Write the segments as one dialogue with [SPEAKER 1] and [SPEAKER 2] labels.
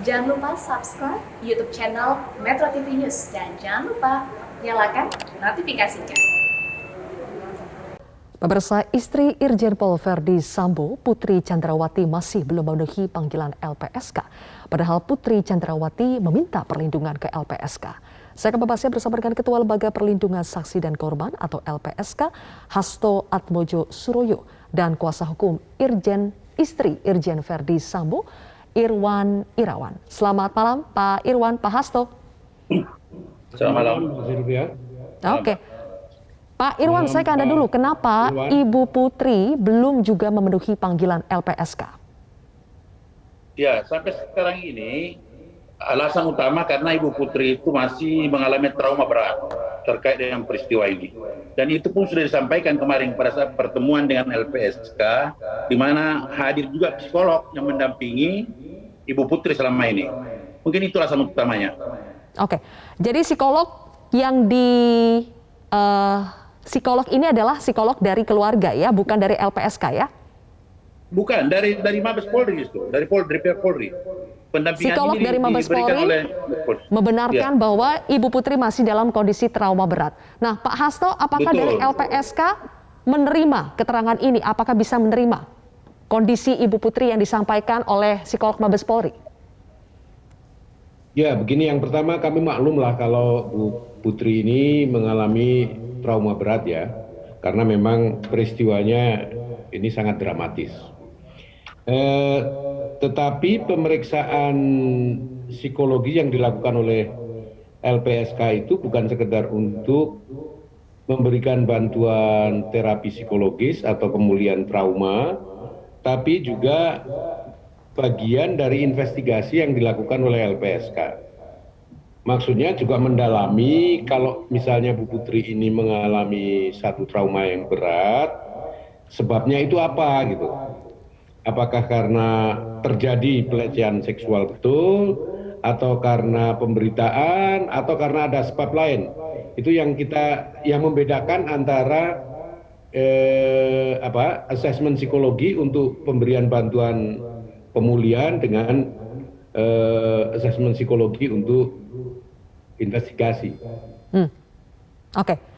[SPEAKER 1] Jangan lupa subscribe YouTube channel Metro TV News dan jangan lupa nyalakan notifikasinya.
[SPEAKER 2] Pemirsa, istri Irjen Pol Verdi Sambo, Putri Chandrawati masih belum memenuhi panggilan LPSK. Padahal Putri Chandrawati meminta perlindungan ke LPSK. Saya akan membahasnya bersama dengan Ketua Lembaga Perlindungan Saksi dan Korban atau LPSK, Hasto Atmojo Suroyo, dan Kuasa Hukum Istri Irjen Verdi Sambo, Irwan Irawan. Selamat malam Pak Irwan, Pak Hasto.
[SPEAKER 3] Selamat malam.
[SPEAKER 2] Oke. Pak Irwan, saya ke Anda dulu. Kenapa Ibu Putri belum juga memenuhi panggilan LPSK?
[SPEAKER 3] Ya, sampai sekarang ini alasan utama karena Ibu Putri itu masih mengalami trauma berat terkait dengan peristiwa ini. Dan itu pun sudah disampaikan kemarin pada saat pertemuan dengan LPSK, di mana hadir juga psikolog yang mendampingi Ibu Putri selama ini. Mungkin itu alasan utamanya.
[SPEAKER 2] Oke, jadi psikolog yang psikolog ini adalah psikolog dari keluarga ya, bukan dari LPSK ya?
[SPEAKER 3] Bukan, dari Mabes Polri itu, dari pihak Polri. Pendampingan
[SPEAKER 2] psikolog
[SPEAKER 3] ini
[SPEAKER 2] dari Mabes Polri membenarkan bahwa Ibu Putri masih dalam kondisi trauma berat. Nah, Pak Hasto, apakah dari LPSK menerima keterangan ini? Apakah bisa menerima kondisi Ibu Putri yang disampaikan oleh psikolog Mabes Polri?
[SPEAKER 4] Ya, begini, yang pertama kami maklum lah kalau Bu Putri ini mengalami trauma berat ya, karena memang peristiwanya ini sangat dramatis. Tetapi pemeriksaan psikologi yang dilakukan oleh LPSK itu bukan sekedar untuk memberikan bantuan terapi psikologis atau pemulihan trauma, tapi juga bagian dari investigasi yang dilakukan oleh LPSK. Maksudnya juga mendalami kalau misalnya Bu Putri ini mengalami satu trauma yang berat, sebabnya itu apa gitu. Apakah karena terjadi pelecehan seksual betul, atau karena pemberitaan, atau karena ada sebab lain. Itu yang membedakan antara asesmen psikologi untuk pemberian bantuan pemulihan dengan asesmen psikologi untuk investigasi.
[SPEAKER 2] Oke.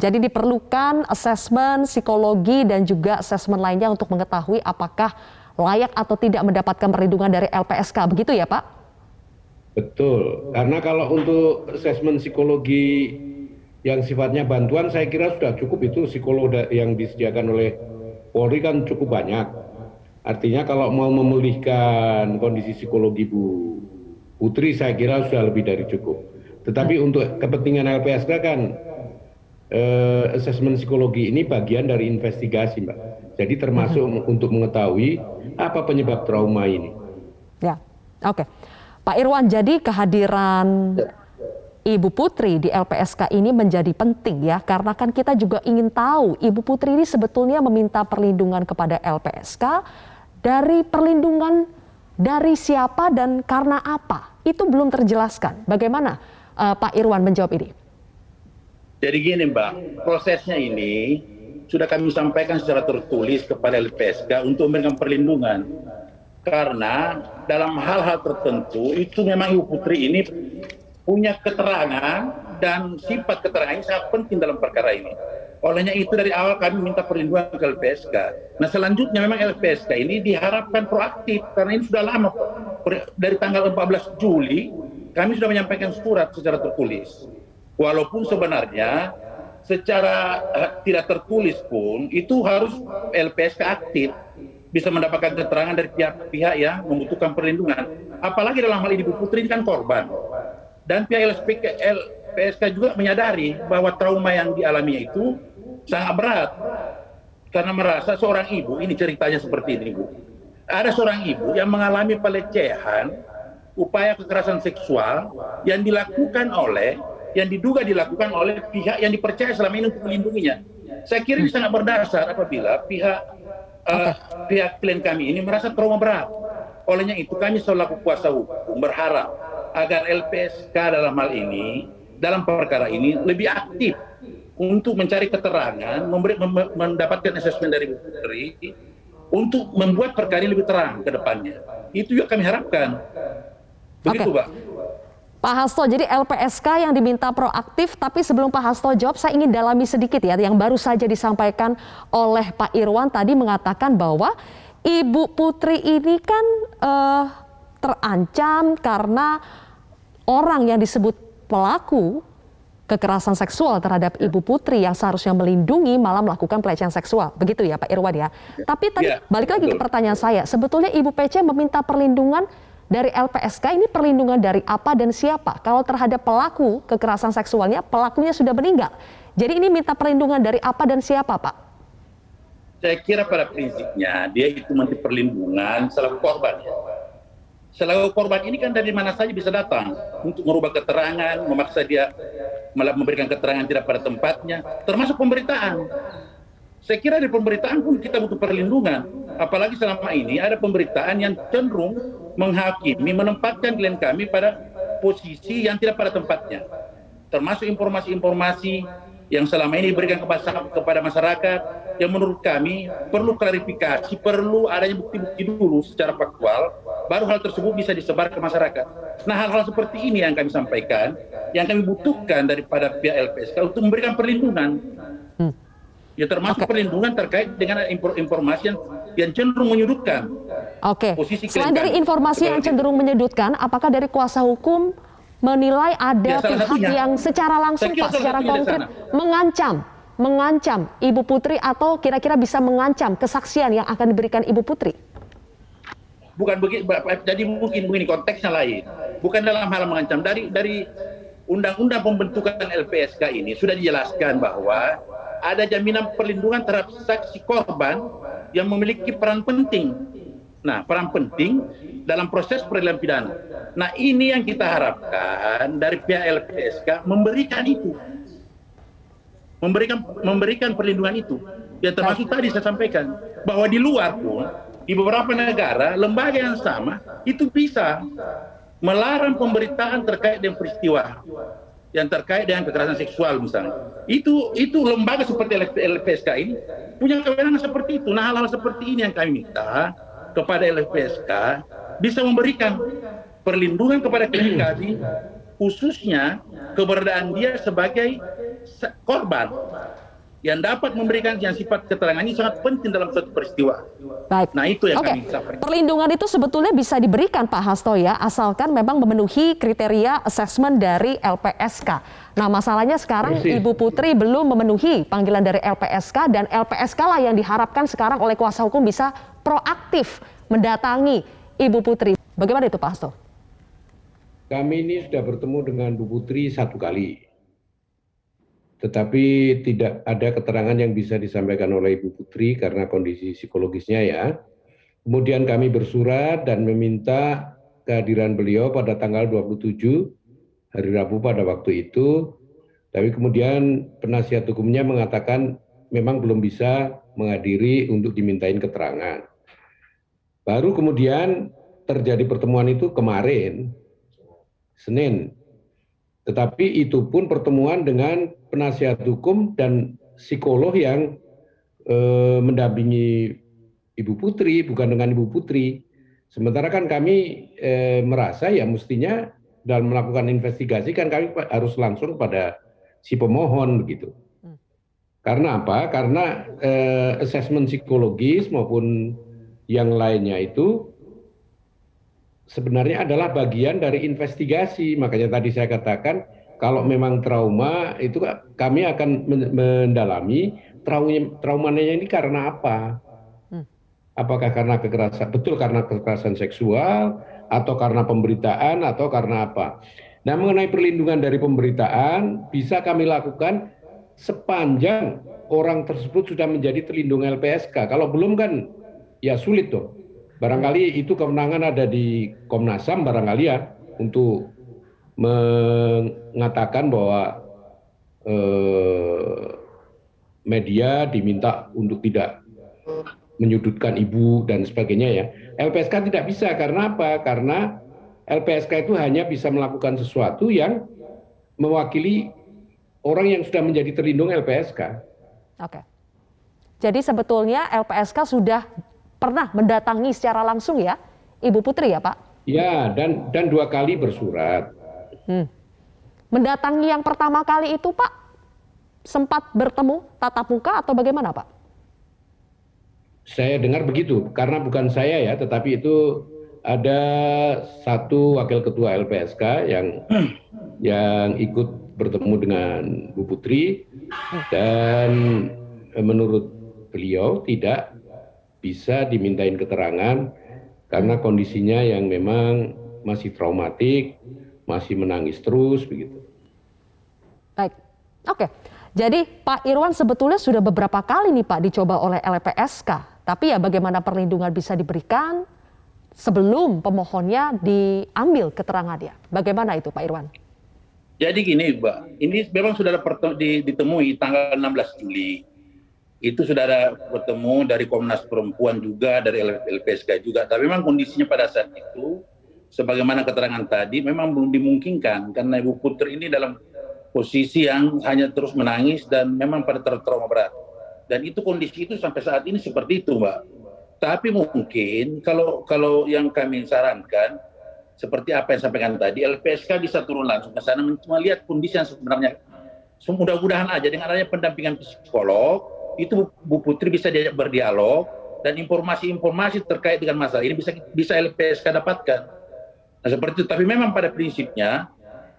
[SPEAKER 2] Jadi diperlukan asesmen psikologi dan juga asesmen lainnya untuk mengetahui apakah layak atau tidak mendapatkan perlindungan dari LPSK, begitu ya Pak?
[SPEAKER 4] Betul, karena kalau untuk asesmen psikologi yang sifatnya bantuan saya kira sudah cukup, itu psikolog yang disediakan oleh Polri kan cukup banyak. Artinya kalau mau memulihkan kondisi psikologi Bu Putri saya kira sudah lebih dari cukup. Tetapi untuk kepentingan LPSK kan asesmen psikologi ini bagian dari investigasi, Mbak. Jadi termasuk untuk mengetahui apa penyebab trauma ini.
[SPEAKER 2] Ya, oke. Pak Irwan, jadi kehadiran Ibu Putri di LPSK ini menjadi penting ya, karena kan kita juga ingin tahu Ibu Putri ini sebetulnya meminta perlindungan kepada LPSK, dari perlindungan dari siapa dan karena apa? Itu belum terjelaskan. Bagaimana Pak Irwan menjawab ini?
[SPEAKER 3] Jadi gini Mbak, prosesnya ini sudah kami sampaikan secara tertulis kepada LPSK untuk memberikan perlindungan. Karena dalam hal-hal tertentu itu memang Ibu Putri ini punya keterangan dan sifat keterangan ini sangat penting dalam perkara ini. Olehnya itu dari awal kami minta perlindungan ke LPSK. Nah selanjutnya memang LPSK ini diharapkan proaktif karena ini sudah lama. Dari tanggal 14 Juli kami sudah menyampaikan surat secara tertulis. Walaupun sebenarnya secara tidak tertulis pun itu harus LPSK aktif, bisa mendapatkan keterangan dari pihak-pihak yang membutuhkan perlindungan. Apalagi dalam hal ini Ibu Putri ini kan korban. Dan pihak LPSK juga menyadari bahwa trauma yang dialaminya itu sangat berat. Karena merasa seorang ibu, ini ceritanya seperti ini Bu. Ada seorang ibu yang mengalami pelecehan, upaya kekerasan seksual yang diduga dilakukan oleh pihak yang dipercaya selama ini untuk melindunginya. Saya kira ini sangat berdasar apabila pihak klien kami ini merasa trauma berat. Olehnya itu kami selaku kuasa hukum berharap agar LPSK dalam hal ini, dalam perkara ini lebih aktif untuk mencari keterangan, mendapatkan asesmen dari Bu Putri untuk membuat perkara ini lebih terang ke depannya. Itu juga kami harapkan. Begitu, Pak.
[SPEAKER 2] Pak Hasto, jadi LPSK yang diminta proaktif, tapi sebelum Pak Hasto jawab, saya ingin dalami sedikit ya, yang baru saja disampaikan oleh Pak Irwan tadi mengatakan bahwa Ibu Putri ini kan terancam karena orang yang disebut pelaku kekerasan seksual terhadap Ibu Putri yang seharusnya melindungi malah melakukan pelecehan seksual. Begitu ya Pak Irwan ya. Tapi tadi balik lagi ke pertanyaan saya, sebetulnya Ibu PC meminta perlindungan dari LPSK, ini perlindungan dari apa dan siapa? Kalau terhadap pelaku kekerasan seksualnya, pelakunya sudah meninggal. Jadi ini minta perlindungan dari apa dan siapa, Pak?
[SPEAKER 3] Saya kira pada prinsipnya dia itu minta perlindungan selaku korban. Selaku korban ini kan dari mana saja bisa datang untuk merubah keterangan, memaksa dia memberikan keterangan tidak pada tempatnya, termasuk pemberitaan. Saya kira di pemberitaan pun kita butuh perlindungan. Apalagi selama ini ada pemberitaan yang cenderung menghakimi, menempatkan klien kami pada posisi yang tidak pada tempatnya. Termasuk informasi-informasi yang selama ini diberikan kepada masyarakat, yang menurut kami perlu klarifikasi, perlu adanya bukti-bukti dulu secara faktual, baru hal tersebut bisa disebar ke masyarakat. Nah, hal-hal seperti ini yang kami sampaikan, yang kami butuhkan daripada pihak LPSK untuk memberikan perlindungan. Ya, termasuk perlindungan terkait dengan informasi yang cenderung menyudutkan.
[SPEAKER 2] Oke. Selain dari informasi yang cenderung menyudutkan, apakah dari kuasa hukum menilai ada pihak yang secara langsung, Pak, secara konkret mengancam Ibu Putri atau kira-kira bisa mengancam kesaksian yang akan diberikan Ibu Putri?
[SPEAKER 3] Bukan begitu, jadi mungkin begini konteksnya lain. Bukan dalam hal mengancam. Dari undang-undang pembentukan LPSK ini sudah dijelaskan bahwa ada jaminan perlindungan terhadap saksi korban yang memiliki peran penting. Nah, peran penting dalam proses peradilan pidana. Nah, ini yang kita harapkan dari pihak LPSK memberikan itu. Memberikan perlindungan itu. Ya, termasuk tadi saya sampaikan bahwa di luar pun, di beberapa negara, lembaga yang sama itu bisa melarang pemberitaan terkait dengan peristiwa yang terkait dengan kekerasan seksual misalnya. Itu lembaga seperti LPSK ini punya kewenangan seperti itu. Nah, hal-hal seperti ini yang kami minta kepada LPSK bisa memberikan perlindungan kepada klien kami, khususnya keberadaan dia sebagai korban yang dapat memberikan yang sifat keterangan ini sangat penting dalam suatu peristiwa.
[SPEAKER 2] Baik.
[SPEAKER 3] Nah, itu yang kami sampaikan.
[SPEAKER 2] Perlindungan itu sebetulnya bisa diberikan Pak Hasto ya, asalkan memang memenuhi kriteria asesmen dari LPSK. Nah, masalahnya sekarang Ibu Putri belum memenuhi panggilan dari LPSK dan LPSK lah yang diharapkan sekarang oleh kuasa hukum bisa proaktif mendatangi Ibu Putri. Bagaimana itu Pak Hasto?
[SPEAKER 4] Kami ini sudah bertemu dengan Bu Putri 1 kali. Tetapi tidak ada keterangan yang bisa disampaikan oleh Ibu Putri karena kondisi psikologisnya ya. Kemudian kami bersurat dan meminta kehadiran beliau pada tanggal 27 hari Rabu pada waktu itu. Tapi kemudian penasihat hukumnya mengatakan memang belum bisa menghadiri untuk dimintain keterangan. Baru kemudian terjadi pertemuan itu kemarin, Senin. Tetapi itu pun pertemuan dengan penasihat hukum dan psikolog yang mendampingi Ibu Putri, bukan dengan Ibu Putri. Sementara kan kami merasa ya mestinya dalam melakukan investigasi kan kami harus langsung pada si pemohon begitu. Karena apa? Karena asesmen psikologis maupun yang lainnya itu sebenarnya adalah bagian dari investigasi. Makanya tadi saya katakan kalau memang trauma itu kami akan mendalami traumanya ini karena apa? Apakah karena kekerasan, betul karena kekerasan seksual atau karena pemberitaan atau karena apa? Nah, mengenai perlindungan dari pemberitaan bisa kami lakukan sepanjang orang tersebut sudah menjadi terlindung LPSK. Kalau belum kan ya sulit dong. Barangkali itu kewenangan ada di Komnas HAM barangkali ya untuk mengatakan bahwa media diminta untuk tidak menyudutkan ibu dan sebagainya ya. LPSK tidak bisa karena apa? Karena LPSK itu hanya bisa melakukan sesuatu yang mewakili orang yang sudah menjadi terlindung LPSK.
[SPEAKER 2] Oke. Jadi sebetulnya LPSK sudah pernah mendatangi secara langsung ya Ibu Putri ya Pak?
[SPEAKER 4] Ya, dan 2 kali bersurat.
[SPEAKER 2] Hmm. Mendatangi yang pertama kali itu Pak, sempat bertemu tatap muka atau bagaimana Pak?
[SPEAKER 4] Saya dengar begitu, karena bukan saya ya, tetapi itu ada satu wakil ketua LPSK yang ikut bertemu dengan Bu Putri, dan menurut beliau tidak bisa dimintain keterangan karena kondisinya yang memang masih traumatik, masih menangis terus begitu.
[SPEAKER 2] Baik, oke. Jadi Pak Irwan sebetulnya sudah beberapa kali nih Pak dicoba oleh LPSK, tapi ya bagaimana perlindungan bisa diberikan sebelum pemohonnya diambil keterangannya. Bagaimana itu Pak Irwan?
[SPEAKER 3] Jadi gini, Mbak, ini memang sudah ada ditemui tanggal 16 Juli. Itu sudah ada bertemu dari Komnas Perempuan juga, dari LPSK juga. Tapi memang kondisinya pada saat itu, sebagaimana keterangan tadi, memang belum dimungkinkan. Karena Ibu Putri ini dalam posisi yang hanya terus menangis dan memang pada trauma berat. Dan itu kondisi itu sampai saat ini seperti itu, Mbak. Tapi mungkin kalau yang kami sarankan, seperti apa yang sampaikan tadi, LPSK bisa turun langsung ke sana melihat kondisi yang sebenarnya. Mudah-mudahan aja dengan adanya pendampingan psikolog, itu Bu Putri bisa diajak berdialog dan informasi-informasi terkait dengan masalah ini bisa LPSK dapatkan. Nah seperti itu. Tapi memang pada prinsipnya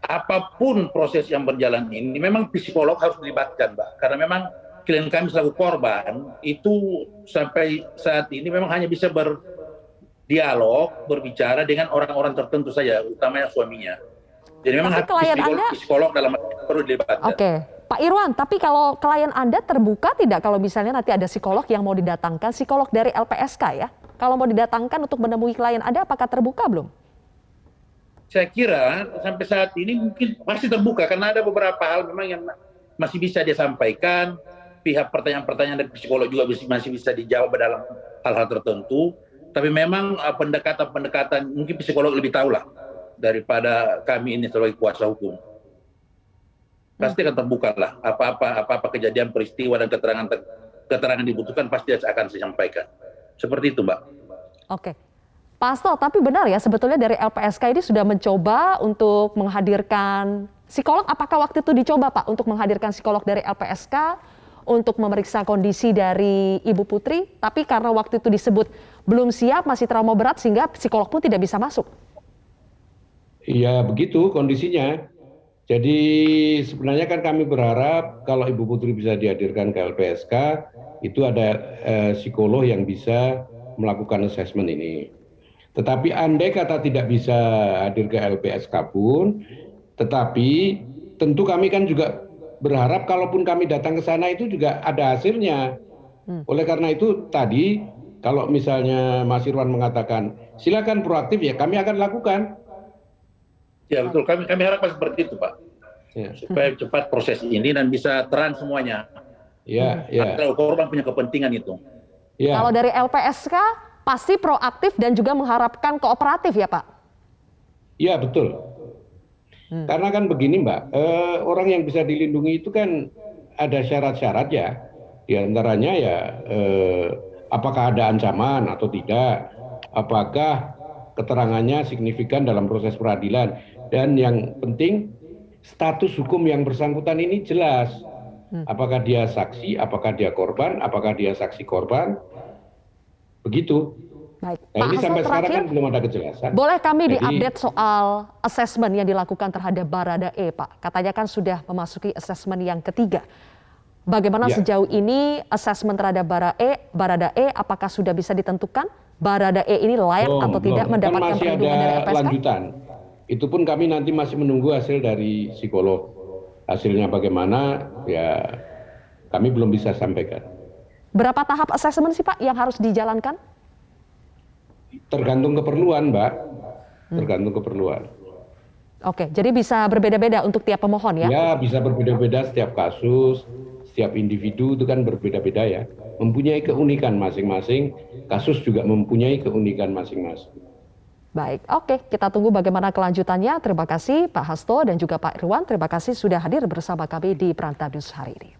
[SPEAKER 3] apapun proses yang berjalan ini memang psikolog harus dilibatkan, Mbak. Karena memang klien kami selaku korban itu sampai saat ini memang hanya bisa berbicara dengan orang-orang tertentu saja, utamanya suaminya. Jadi memang psikolog dalam perlu dilibatkan.
[SPEAKER 2] Oke, Pak Irwan, tapi kalau klien Anda terbuka tidak kalau misalnya nanti ada psikolog yang mau didatangkan, psikolog dari LPSK ya? Kalau mau didatangkan untuk menemui klien Anda, apakah terbuka belum?
[SPEAKER 3] Saya kira sampai saat ini mungkin masih terbuka karena ada beberapa hal memang yang masih bisa dia sampaikan. Pihak pertanyaan-pertanyaan dari psikolog juga masih bisa dijawab dalam hal-hal tertentu. Tapi memang pendekatan mungkin psikolog lebih tahu lah daripada kami ini sebagai kuasa hukum. Pasti akan terbuka lah apa-apa kejadian peristiwa dan keterangan dibutuhkan pasti akan saya sampaikan. Seperti itu, Mbak.
[SPEAKER 2] Oke. Pak Hasto, tapi benar ya sebetulnya dari LPSK ini sudah mencoba untuk menghadirkan psikolog. Apakah waktu itu dicoba Pak untuk menghadirkan psikolog dari LPSK untuk memeriksa kondisi dari Ibu Putri? Tapi karena waktu itu disebut belum siap, masih trauma berat sehingga psikolog pun tidak bisa masuk.
[SPEAKER 4] Iya begitu kondisinya. Jadi sebenarnya kan kami berharap kalau Ibu Putri bisa dihadirkan ke LPSK, itu ada psikolog yang bisa melakukan asesmen ini. Tetapi andai kata tidak bisa hadir ke LPSK pun, tetapi tentu kami kan juga berharap kalaupun kami datang ke sana itu juga ada hasilnya. Oleh karena itu tadi kalau misalnya Mas Irwan mengatakan silakan proaktif, ya kami akan lakukan.
[SPEAKER 3] Ya betul, kami harapkan seperti itu Pak. Ya. Supaya cepat proses ini dan bisa terang semuanya.
[SPEAKER 4] Ya.
[SPEAKER 3] Kalau korban punya kepentingan itu.
[SPEAKER 2] Ya. Kalau dari LPSK pasti proaktif dan juga mengharapkan kooperatif ya Pak?
[SPEAKER 4] Iya betul. Karena kan begini Mbak, orang yang bisa dilindungi itu kan ada syarat-syarat ya. Di antaranya ya apakah ada ancaman atau tidak, apakah keterangannya signifikan dalam proses peradilan, dan yang penting status hukum yang bersangkutan ini jelas. Apakah dia saksi, apakah dia korban, apakah dia saksi korban, begitu.
[SPEAKER 2] Baik.
[SPEAKER 4] Nah, ini
[SPEAKER 2] Pak
[SPEAKER 4] sampai
[SPEAKER 2] Hasto,
[SPEAKER 4] sekarang kan belum ada kejelasan.
[SPEAKER 2] Boleh kami diupdate soal asesmen yang dilakukan terhadap Baradae, Pak? Katanya kan sudah memasuki asesmen yang ketiga. Bagaimana sejauh ini asesmen terhadap Baradae, apakah sudah bisa ditentukan Baradae ini layak atau tidak mendapatkan perlindungan dari LPSK?
[SPEAKER 4] Lanjutan. Itu pun kami nanti masih menunggu hasil dari psikolog. Hasilnya bagaimana, ya kami belum bisa sampaikan.
[SPEAKER 2] Berapa tahap asesmen sih Pak yang harus dijalankan?
[SPEAKER 4] Tergantung keperluan, Mbak. Tergantung keperluan.
[SPEAKER 2] Oke, jadi bisa berbeda-beda untuk tiap pemohon ya?
[SPEAKER 4] Ya, bisa berbeda-beda setiap kasus, setiap individu itu kan berbeda-beda ya. Mempunyai keunikan masing-masing, kasus juga mempunyai keunikan masing-masing.
[SPEAKER 2] Baik, oke, kita tunggu bagaimana kelanjutannya. Terima kasih Pak Hasto dan juga Pak Irwan. Terima kasih sudah hadir bersama kami di Prime Time News hari ini.